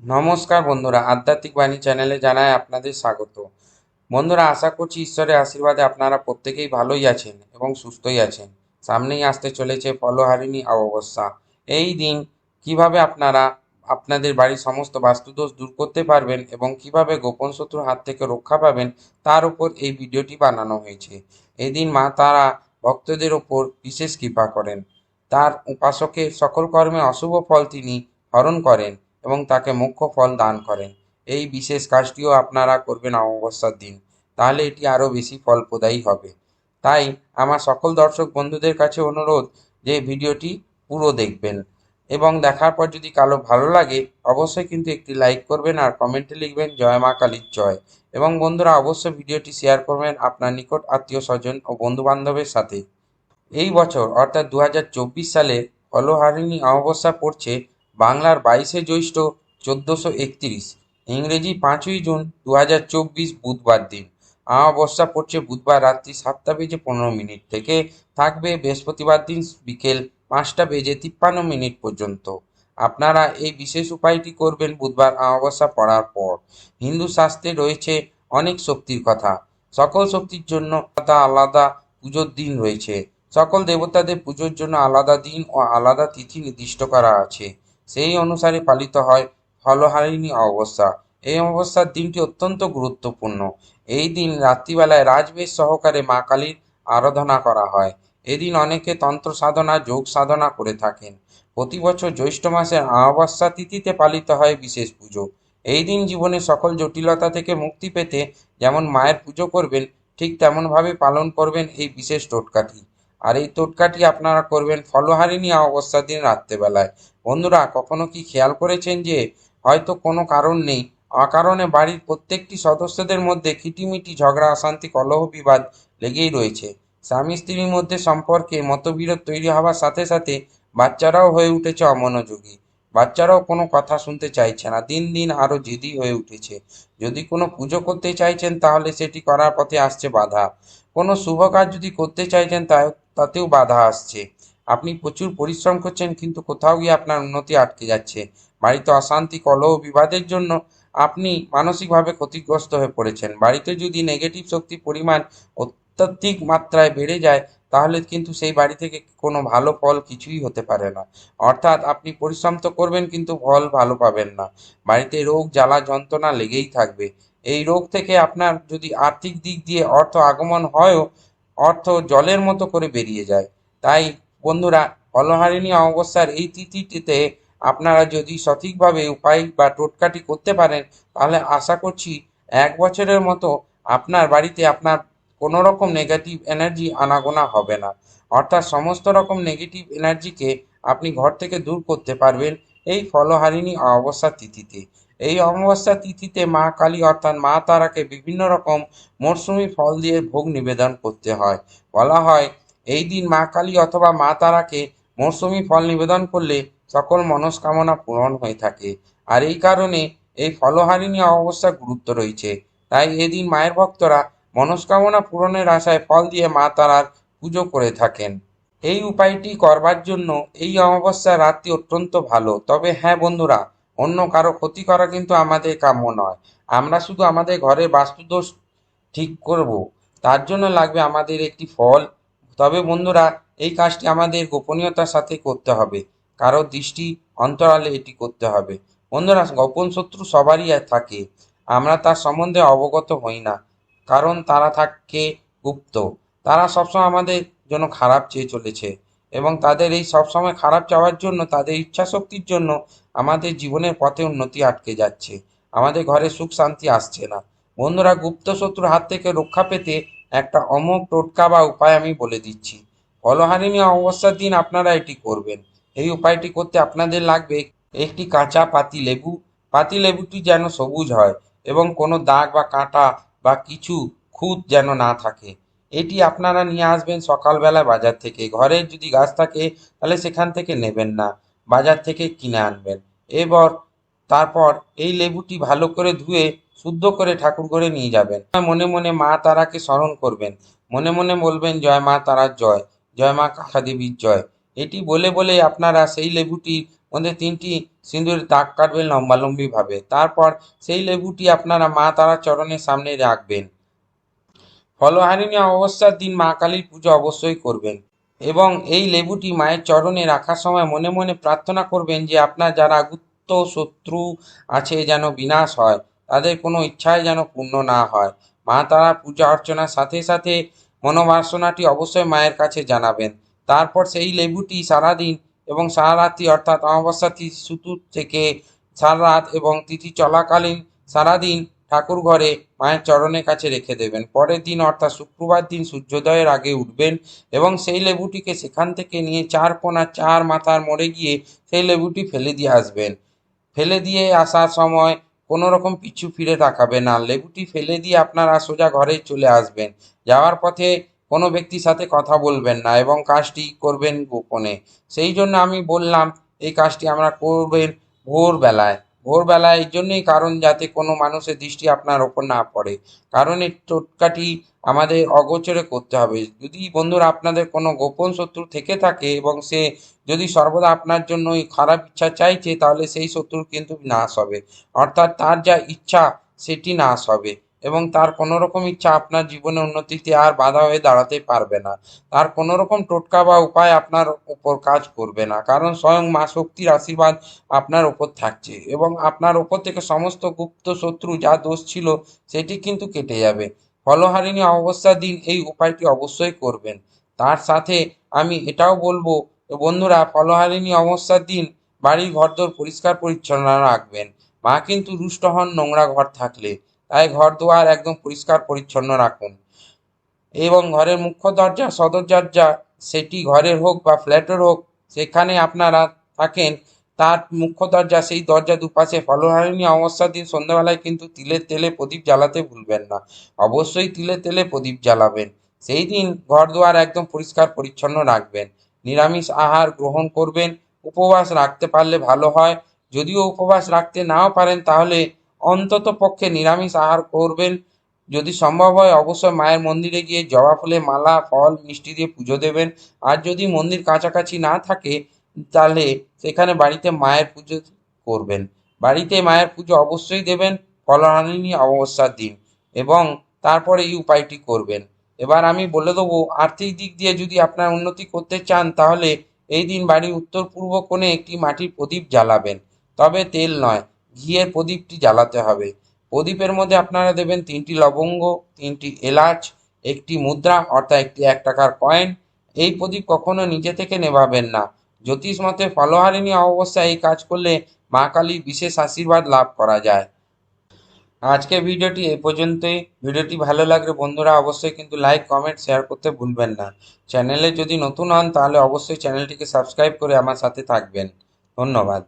নমস্কার বন্ধুরা, আধ্যাত্মিক বাণী চ্যানেলে জানাই আপনাদের স্বাগত। বন্ধুরা, আশা করছি ঈশ্বরের আশীর্বাদে আপনারা প্রত্যেকেই ভালোই আছেন এবং সুস্থই আছেন। সামনেই আসতে চলেছে ফলহারিণী অমাবস্যা। এই দিন কিভাবে আপনারা আপনাদের বাড়ির সমস্ত বাস্তুদোষ দূর করতে পারবেন এবং কিভাবে গোপন শত্রুর হাত থেকে রক্ষা পাবেন, তার উপর এই ভিডিওটি বানানো হয়েছে। এই দিন মা তারা ভক্তদের ওপর বিশেষ কৃপা করেন। তার উপাসকের সকল কর্মে অশুভ ফল তিনি হরণ করেন এবং তাকে মোক্ষ ফল দান করেন। এই বিশেষ কাজটিও আপনারা করবেন অমাবস্যার দিন, তাহলে এটি আরও বেশি ফলপ্রদায়ী হবে। তাই আমার সকল দর্শক বন্ধুদের কাছে অনুরোধ যে ভিডিওটি পুরো দেখবেন এবং দেখার পর যদি কারো ভালো লাগে অবশ্যই কিন্তু একটি লাইক করবেন আর কমেন্টে লিখবেন জয় মা কালীর জয়। এবং বন্ধুরা, অবশ্যই ভিডিওটি শেয়ার করবেন আপনার নিকট আত্মীয় স্বজন ও বন্ধু বান্ধবের সাথে। এই বছর অর্থাৎ 2024 সালে ফলহারিণী অমাবস্যা পড়ছে বাংলার 22শে জ্যৈষ্ঠ 1431, ইংরেজি 5ই জুন 2024 বুধবার দিন। অমাবস্যা পড়ছে বুধবার রাত্রি 7:15 থেকে, থাকবে বৃহস্পতিবার দিন বিকেল 5:53 পর্যন্ত। আপনারা এই বিশেষ উপায়টি করবেন বুধবার অমাবস্যা পড়ার পর। হিন্দু শাস্ত্রে রয়েছে অনেক শক্তির কথা। সকল শক্তির জন্য আলাদা আলাদা পুজোর দিন রয়েছে। সকল দেবতাদের পুজোর জন্য আলাদা দিন ও আলাদা তিথি নির্দিষ্ট করা আছে। সেই অনুসারে পালিত হয় ফলহারিণী অমাবস্যা। এই অমাবস্যার দিনটি অত্যন্ত গুরুত্বপূর্ণ। এই দিন রাত্রিবেলায় রাজবেশ সহকারে মা কালীর আরাধনা করা হয়। এদিন অনেকে তন্ত্র সাধনা, যোগ সাধনা করে থাকেন। প্রতি বছর জ্যৈষ্ঠ মাসের অমাবস্যা তিথিতে পালিত হয় বিশেষ পুজো। এই দিন জীবনের সকল জটিলতা থেকে মুক্তি পেতে যেমন মায়ের পুজো করবেন, ঠিক তেমনভাবে পালন করবেন এই বিশেষ টোটকাটি। আর এই টোটকাটি আপনারা করবেন ফলহারিণী অমাবস্যার দিন রাত্রেবেলায়। বন্ধুরা, কখনো কি খেয়াল করেছেন যে হয়তো কোনো কারণ নেই, অকারণে বাড়ির প্রত্যেকটি সদস্যদের মধ্যে খিটিমিটি ঝগড়া, অশান্তি, কলহ, বিবাদ লেগেই রয়েছে। স্বামী স্ত্রীর মধ্যে সম্পর্কে মতবিরোধ তৈরি হওয়ার সাথে সাথে বাচ্চারাও হয়ে উঠেছে অমনোযোগী। বাচ্চারাও কোনো কথা শুনতে চাইছে না, দিন দিন আরও জেদি হয়ে উঠেছে। যদি কোনো পুজো করতে চাইছেন তাহলে সেটি করার পথে আসছে বাধা। কোনো শুভ কাজ যদি করতে চাইছেন তাতেও বাধা আসছে। আপনি প্রচুর পরিশ্রম করছেন কিন্তু কোথাও গিয়ে আপনার উন্নতি আটকে যাচ্ছে। বাড়িতে অশান্তি, কলহ, বিবাদের জন্য আপনি মানসিকভাবে ক্ষতিগ্রস্ত হয়ে পড়েছেন। বাড়িতে যদি নেগেটিভ শক্তির পরিমাণ অত্যধিক মাত্রায় বেড়ে যায় তাহলে কিন্তু সেই বাড়ি থেকে কোনো ভালো ফল কিছুই হতে পারে না। অর্থাৎ আপনি পরিশ্রম তো করবেন কিন্তু ফল ভালো পাবেন না। বাড়িতে রোগ, জ্বালা, যন্ত্রণা লেগেই থাকবে। এই রোগ থেকে আপনার যদি আর্থিক দিক দিয়ে অর্থ আগমন হয়ও, অর্থ জলের মতো করে বেরিয়ে যায়। তাই বন্ধুরা, ফলহারিণী অমাবস্যার এই তিথিটিতে আপনারা যদি সঠিকভাবে উপায় বা টোটকাটি করতে পারেন তাহলে আশা করছি 1 বছরের মতো আপনার বাড়িতে আপনার কোনো রকম নেগেটিভ এনার্জি আনাগোনা হবে না। অর্থাৎ সমস্ত রকম নেগেটিভ এনার্জিকে আপনি ঘর থেকে দূর করতে পারবেন এই ফলহারিণী অমাবস্যা তিথিতে। এই অমাবস্যা তিথিতে মা কালী অর্থাৎ মা তারাকে বিভিন্ন রকম মরশুমি ফল দিয়ে ভোগ নিবেদন করতে হয়। বলা হয় এই দিন মা কালী অথবা মা তারাকে মরশুমি ফল নিবেদন করলে সকল মনস্কামনা পূরণ হয়ে থাকে। আর এই কারণে এই ফলহারিণী অমাবস্যার গুরুত্ব রয়েছে। তাই এদিন মায়ের ভক্তরা মনস্কামনা পূরণের আশায় ফল দিয়ে মা তারার পুজো করে থাকেন। এই উপায়টি করবার জন্য এই অমাবস্যার রাতটি অত্যন্ত ভালো। তবে হ্যাঁ বন্ধুরা, অন্য কারো ক্ষতি করা কিন্তু আমাদের কাম্য নয়। আমরা শুধু আমাদের ঘরের বাস্তুদোষ ঠিক করব, তার জন্য লাগবে আমাদের একটি ফল। তবে বন্ধুরা, এই কাজটি আমাদের গোপনীয়তার সাথে করতে হবে। কারো দৃষ্টি অন্তরালে এটি করতে হবে। বন্ধুরা, গোপন শত্রু সবারই থাকে, আমরা তার সম্বন্ধে অবগত হই না, কারণ তারা থাকে গুপ্ত। তারা সবসময় আমাদের জন্য খারাপ চেয়ে চলেছে এবং তাদের এই সবসময় খারাপ চাওয়ার জন্য, তাদের ইচ্ছাশক্তির জন্য আমাদের জীবনের পথে উন্নতি আটকে যাচ্ছে, আমাদের ঘরে সুখ শান্তি আসছে না। বন্ধুরা, গুপ্ত শত্রুর হাত থেকে রক্ষা পেতে একটা অমোঘ টোটকা বা উপায় আমি বলে দিচ্ছি। ফলহারিণী অমাবস্যার দিন আপনারা এটি করবেন। এই উপায়টি করতে আপনাদের লাগবে একটি কাঁচা পাতি লেবু। পাতি লেবুটি যেন সবুজ হয় এবং কোনো দাগ বা কাঁটা বা কিছু খুঁত যেন না থাকে। এটি আপনারা নিয়ে আসবেন সকালবেলা বাজার থেকে। ঘরের যদি গাছ থাকে তাহলে সেখান থেকে নেবেন না, বাজার থেকে কিনে আনবেন। এবার তারপর এই লেবুটি ভালো করে ধুয়ে শুদ্ধ করে ঠাকুর ঘরে নিয়ে যাবেন। মনে মনে মা তারাকে স্মরণ করবেন। মনে মনে বলবেন জয় মা তারার জয়, জয় মা কালী দেবীর জয়। এটি বলে বলে আপনারা সেই লেবুটির মধ্যে 3টি সিঁদুরের দাগ কাটবেন লম্বালম্বিভাবে। তারপর সেই লেবুটি আপনারা মা তারার চরণের সামনে রাখবেন। ফলহারিণী অমাবস্যার দিন মা কালীর পুজো অবশ্যই করবেন এবং এই লেবুটি মায়ের চরণে রাখার সময় মনে মনে প্রার্থনা করবেন যে আপনার যারা গুপ্ত শত্রু আছে যেন বিনাশ হয়, তাদের কোনো ইচ্ছাই যেন পূর্ণ না হয়। মা তারা পূজা অর্চনার সাথে সাথে মনোবাসনাটি অবশ্যই মায়ের কাছে জানাবেন। তারপর সেই লেবুটি সারাদিন এবং সারা রাত্রি অর্থাৎ অমাবস্যা তিথি শুরু থেকে সারা রাত এবং তিথি চলাকালীন সারাদিন ঠাকুর ঘরে মায়ের চরণের কাছে রেখে দেবেন। পরের দিন অর্থাৎ শুক্রবার দিন সূর্যোদয়ের আগে উঠবেন এবং সেই লেবুটিকে সেখান থেকে নিয়ে 4 কোণা 4 মাথার মোড়ে গিয়ে সেই লেবুটি ফেলে দিয়ে আসবেন। ফেলে দিয়ে আসার সময় কোনো রকম পিছু ফিরে তাকাবেন না। লেবুটি ফেলে দিয়ে আপনারা সোজা ঘরে চলে আসবেন। যাওয়ার পথে কোনো ব্যক্তির সাথে কথা বলবেন না এবং কাজটি করবেন গোপনে। সেই জন্য আমি বললাম এই কাজটি আমরা করবেন ভোরবেলায়। ভোরবেলায় এই জন্যই কারণ যাতে কোনো মানুষের দৃষ্টি আপনার ওপর না পড়ে। কারণ এই টোটকাটি আমাদের অগোচরে করতে হবে। যদি বন্ধুরা আপনাদের কোনো গোপন শত্রু থেকে থাকে এবং সে যদি সর্বদা আপনার জন্য ওই খারাপ ইচ্ছা চাইছে, তাহলে সেই শত্রুর কিন্তু নাশ হবে। অর্থাৎ তার যা ইচ্ছা সেটি নাশ হবে এবং তার কোনো রকম ইচ্ছা আপনার জীবনে উন্নতিতে আর বাধা হয়ে দাঁড়াতে পারবে না। তার কোনো রকম টোটকা বা উপায় আপনার উপর কাজ করবে না, কারণ স্বয়ং মা শক্তির আশীর্বাদ আপনার ওপর থাকছে এবং আপনার ওপর থেকে সমস্ত গুপ্ত শত্রু যা দোষ ছিল সেটি কিন্তু কেটে যাবে। ফলহারিণী অমাবস্যার দিন এই উপায়টি অবশ্যই করবেন। তার সাথে আমি এটাও বলবো বন্ধুরা, ফলহারিণী অমাবস্যার দিন বাড়ির ঘরদোর পরিষ্কার পরিচ্ছন্ন রাখবেন। মা কিন্তু রুষ্ট হন নোংরা ঘর থাকলে, তাই ঘর দুয়ার একদম পরিষ্কার পরিচ্ছন্ন রাখুন এবং ঘরের মুখ্য দরজা সদর দরজা সেটি ঘরের হোক বা ফ্ল্যাটের হোক, সেখানে আপনারা থাকেন তার মুখ্য দরজা সেই দরজা দুপাশে ফলহারিণী অমাবস্যার দিন সন্ধ্যাবেলায় কিন্তু তিলের তেলে প্রদীপ জ্বালাতে ভুলবেন না। অবশ্যই তিলের তেলে প্রদীপ জ্বালাবেন। সেই দিন ঘর দুয়ার একদম পরিষ্কার পরিচ্ছন্ন রাখবেন। নিরামিষ আহার গ্রহণ করবেন। উপবাস রাখতে পারলে ভালো হয়। যদিও উপবাস রাখতে নাও পারেন তাহলে অন্তত পক্ষে নিরামিষ আহার করবেন। যদি সম্ভব হয় অবশ্যই মায়ের মন্দিরে গিয়ে জবা ফুলের মালা ফল মিষ্টি দিয়ে পুজো দেবেন। আর যদি মন্দির কাছাকাছি না থাকে তাহলে সেখানে বাড়িতে মায়ের পুজো করবেন। বাড়িতে মায়ের পুজো অবশ্যই দেবেন ফলহারিণী অমাবস্যার দিন এবং তারপরে এই উপায়টি করবেন। এবার আমি বলে দেবো আর্থিক দিক দিয়ে যদি আপনার উন্নতি করতে চান তাহলে এই দিন বাড়ির উত্তর পূর্ব কোণে একটি মাটির প্রদীপ জ্বালাবেন, তবে তেল নয়, ঘিয়ের প্রদীপটি জ্বালাতে হবে। প্রদীপের মধ্যে আপনারা দেবেন 3টি লবঙ্গ, 3টি এলাচ, একটি মুদ্রা অর্থাৎ একটি 1 টাকার কয়েন। এই প্রদীপ কখনো নিজে থেকে নেভাবেন না। জ্যোতিষ মতে ফলহারিণী অমাবস্যায় এই কাজ করলে মা কালীর বিশেষ আশীর্বাদ লাভ করা যায়। আজকে ভিডিওটি এই পর্যন্তই। ভিডিওটি ভালো লাগলে বন্ধুরা অবশ্যই কিন্তু লাইক কমেন্ট শেয়ার করতে ভুলবেন না। চ্যানেলে যদি নতুন হন তাহলে অবশ্যই চ্যানেলটিকে সাবস্ক্রাইব করে আমার সাথে থাকবেন। ধন্যবাদ।